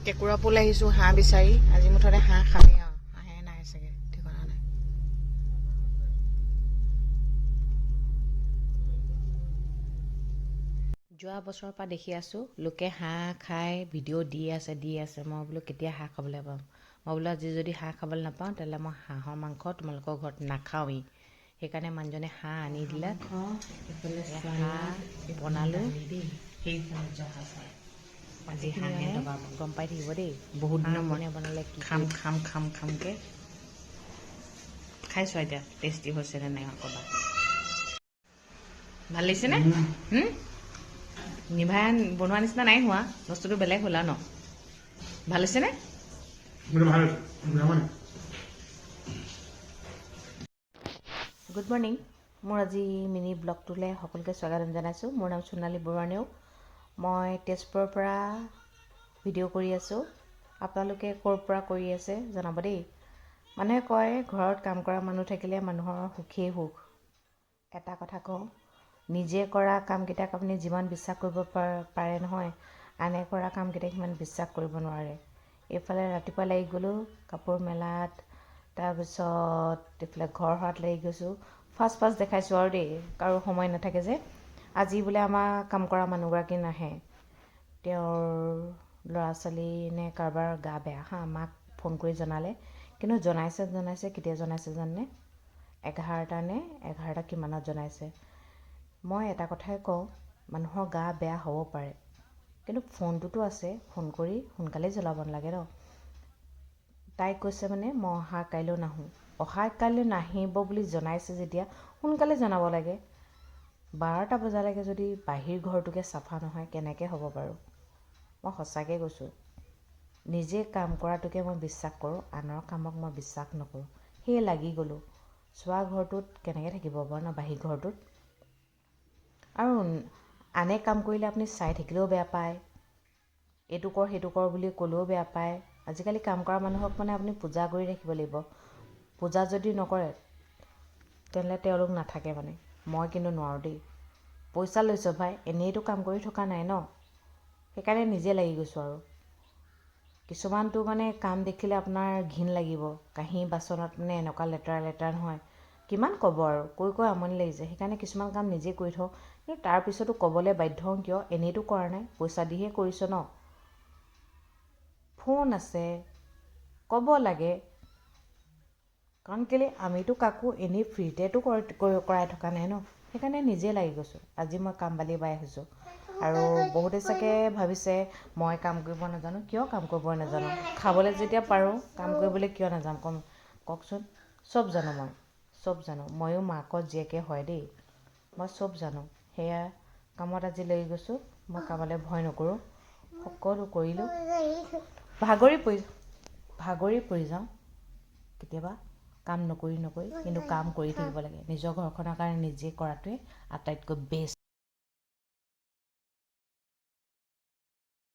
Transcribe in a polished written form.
কেঁকুৰা pole আহিছোঁ হাঁহ বিচাৰি আজি মুঠতে হাঁহ খামেই আৰু হাঁহে নাই চাগে ঠিকনা নাই যোৱা বছৰৰ পৰা দেখি আছোঁ লোকে হাঁহ খাই ভিডিঅ' দি আছে মই বোলো কেতিয়া হাঁহ খাবলৈ পাম মই বোলো আজি যদি হাঁহ খাবলৈ নাপাওঁ তেতিয়াহ'লে মই হাঁহৰ মাংস তোমালোকৰ ঘৰত নাখাওঁৱেই সেইকাৰণে মানুহজনে হাঁহ আনি দিলে হাঁহ বনালোঁ আজি হাঁহে গম পাই থাকিব দেই বহুত দিনৰ মূৰে বনালে কি খামকৈ খাইছোঁ এতিয়া টেষ্টি হৈছে নে নাই ক'বা ভাল লাগিছেনে নিভাই বনোৱা নিচিনা নাই হোৱা বস্তুটো বেলেগ হ'ল আৰু ন ভাল হৈছেনে গুড মৰ্ণিং মোৰ আজি মিনি ব্লগটোলৈ সকলোকে স্বাগতম জনাইছোঁ মোৰ নাম সোণালী বৰুৱা নেওগ মই তেজপুৰৰ পৰা ভিডিঅ' কৰি আছোঁ আপোনালোকে ক'ৰ পৰা কৰি আছে জনাব দেই মানুহে কয় ঘৰত কাম কৰা মানুহ থাকিলে মানুহৰ সুখেই সুখ এটা কথা কওঁ নিজে কৰা কামকেইটাক আপুনি যিমান বিশ্বাস কৰিব পাৰে নহয় আনে কৰা কামকেইটাক সিমান বিশ্বাস কৰিব নোৱাৰে এইফালে ৰাতিপুৱা লাগি গ'লোঁ কাপোৰ মেলাত তাৰপিছত এইফালে ঘৰ সৰাত লাগি গৈছোঁ ফাৰ্ষ্ট দেখাইছোঁ আৰু দেই কাৰো সময় নাথাকে যে আজি বোলে আমাৰ কাম কৰা মানুহগৰাকী নাহে তেওঁৰ ল'ৰা ছোৱালী নে কাৰোবাৰ গা বেয়া মাক ফোন কৰি জনালে কিন্তু জনাইছে কেতিয়া জনাইছে জানে 11টা কিমানত জনাইছে মই এটা কথাই কওঁ মানুহৰ গা বেয়া হ'ব পাৰে কিন্তু ফোনটোতো আছে ফোন কৰি সোনকালে জ্বলাব নালাগে ন তাই কৈছে মানে মই অহা কাইলৈ নাহিব বুলি জনাইছে যেতিয়া সোনকালে জনাব লাগে 12টা বজালৈকে যদি বাহিৰ ঘৰটোকে চাফা নহয় কেনেকৈ হ'ব বাৰু মই সঁচাকৈ কৈছোঁ নিজে কাম কৰাটোকে মই বিশ্বাস কৰোঁ আনৰ কামক মই বিশ্বাস নকৰোঁ সেয়ে লাগি গ'লোঁ চোৱা ঘৰটোত কেনেকৈ থাকিব বাৰু ন বাহিৰ ঘৰটোত আৰু আনে কাম কৰিলে আপুনি চাই থাকিলেও বেয়া পায় এইটো কৰ সেইটো কৰ বুলি ক'লেও বেয়া পায় আজিকালি কাম কৰা মানুহক মানে আপুনি পূজা কৰি ৰাখিব লাগিব পূজা যদি নকৰে তেনেহ'লে তেওঁলোক নাথাকে মানে মই কিন্তু নোৱাৰোঁ দেই পইচা লৈছোঁ ভাই এনেইতো কাম কৰি থকা নাই ন সেইকাৰণে নিজে লাগি গৈছোঁ আৰু কিছুমানটো মানে কাম দেখিলে আপোনাৰ ঘিণ লাগিব কাঁহী বাচনত মানে এনেকুৱা লেতেৰা নহয় কিমান ক'ব আৰু কৈ আমনি লাগিছে সেইকাৰণে কিছুমান কাম নিজে কৰি থওঁ কিন্তু তাৰপিছতো ক'বলৈ বাধ্য হওঁ কিয় এনেইতো কৰা নাই পইচা দিহে কৰিছ ন ফোন আছে ক'ব লাগে কাৰণ কেলৈ আমিতো কাকো এনেই ফ্ৰীতেতো কৰাই থকা নাই ন সেইকাৰণে নিজে লাগি গৈছোঁ আজি মই কাম বালি বাই হৈছোঁ আৰু বহুতে চাগে ভাবিছে মই কাম কৰিব নাজানো কিয় কাম কৰিব নাজানো খাবলৈ যেতিয়া পাৰোঁ কাম কৰিবলৈ কিয় নাযাম কওকচোন চব জানো ময়ো মাকৰ জীয়েকে হয় দেই মই চব জানো সেয়া কামত আজি লাগি গৈছোঁ মই কামলৈ ভয় নকৰোঁ সকলো কৰিলোঁ ভাগৰি পৰি যাওঁ কেতিয়াবা কাম নকৰি কিন্তু কাম কৰি থাকিব লাগে নিজৰ ঘৰখনৰ কাৰণে নিজে কৰাটোৱে আটাইতকৈ বেষ্ট